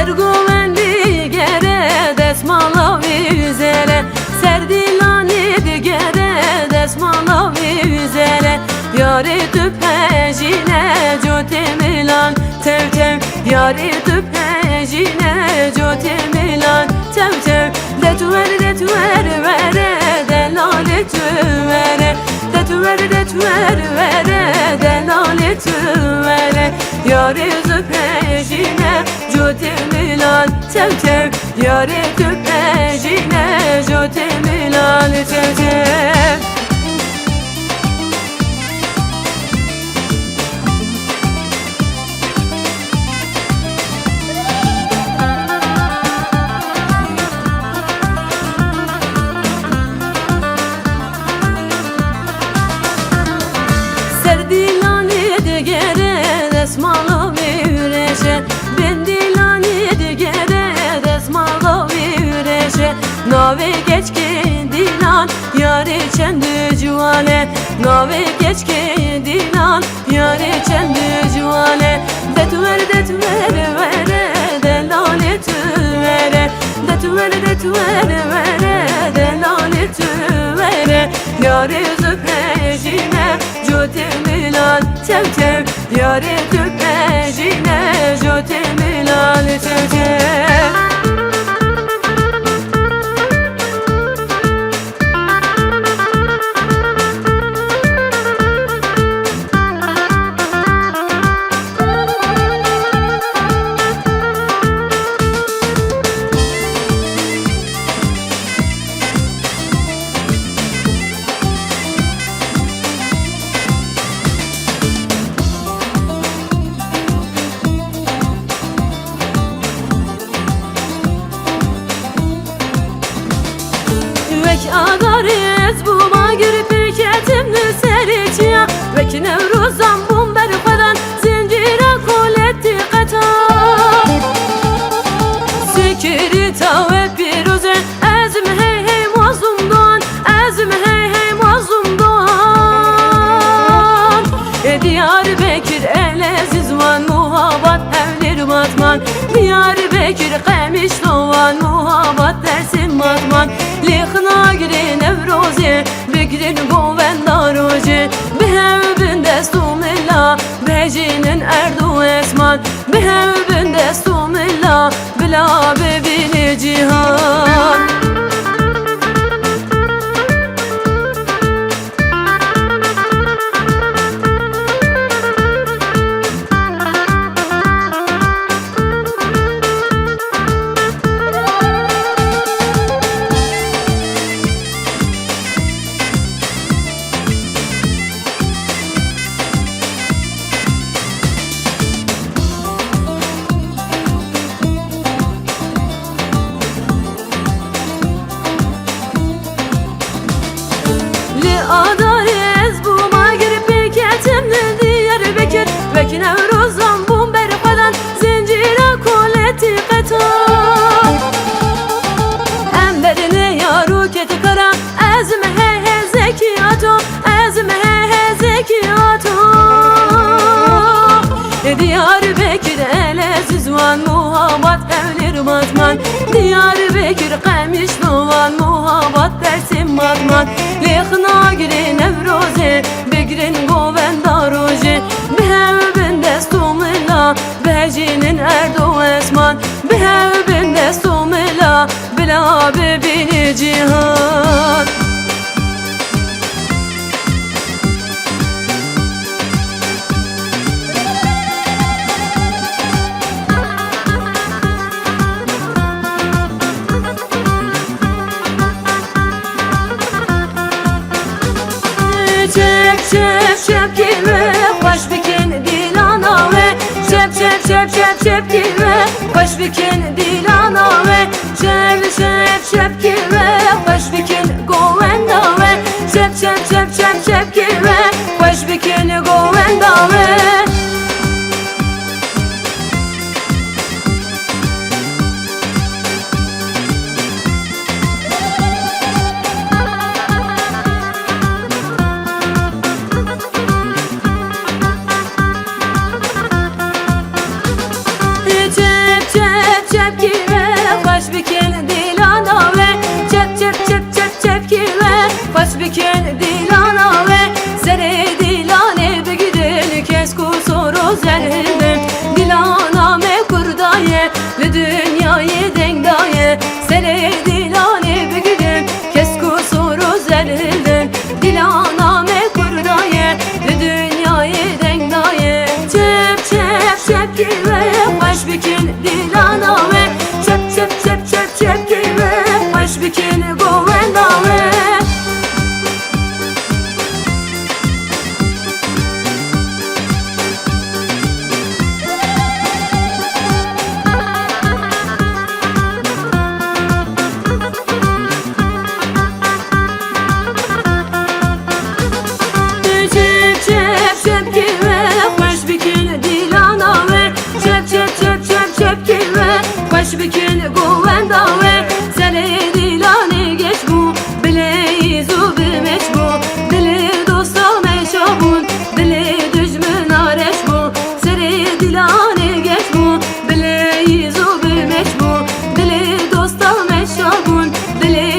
سرگومندی گره دستمالا ویزره سردیلانی دیگره دستمالا ویزره یاری تو پنجینه جوتی میلان تv tev یاری تو پنجینه جوتی میلان تv tev دتور وره دلالی تو وره دتور وره دلالی تو وره یاری تو پنجینه جوتی میلان تv tev یاری تو پنجینه جوتی میلان تv tev Serdilani digere desmalo vireşe Ben dilani digere desmalo vireşe Navi geçki dilan yari çendü cuvale Navi geçki dilan yari çendü cuvale Detver vere delali tüvere Detver vere delali tüvere Yari züpejine Joti Milan tev tev yari tu pejine Joti Milan tev tev Vek agariz bu magir pirketimli seriçya Vek nevruzan bumber falan zincire koletti kata Sikiri tave piruze ezim hey hey mazlumdan Ezim hey hey mazlumdan Diyarbekir eleziz van muhabbat evlir batman Diyarbekir qemiş dovan muhabbat dersim batman Likhna giri nevrozi Bigrin govendaroji Behevbin destumilla Bejinin erdu esman Behevbin destumilla Bila bebili cihan Adariz bu magir pirketimli Diyarbekir Vek nevruzan bumber falan zincire koleti kata Emberine yaru keti kara ezme he he zekiyato Ezme he he zekiyato Diyarbekir eleziz van muhabbat evlir batman Diyarbekir qemiş dovan muhabbat dersim batman Likhna giri nevrozi Bigrin govendaroji Behevbin destumilla Bejinin erdu esman Behevbin destumilla Bila bebini cihan Çep gibi baş bikin dilana ve Çep gibi baş bikin dilana ve Çep gibi baş bikin govenda ve Çep gibi baş bikin govenda ve çepki ve baş bikin dilana ve sere dilane begidil kes kusuru zerhildim dilana me kurdaye le dünyayı dengdaye sere dilane begidil kes kusuru zerhildim dilana me kurdaye le dünyayı dengdaye çep çep çepki ve baş bikin dilana ve çep çep çep çep çepki ve baş bikin govenda ve baş bikin govenda ve sere dilane geç bu bile zubi meç bu dili dosta meşabun dili düşmün areş bu sere dilane geç bu bile zubi meç bu dili dosta meşabun dili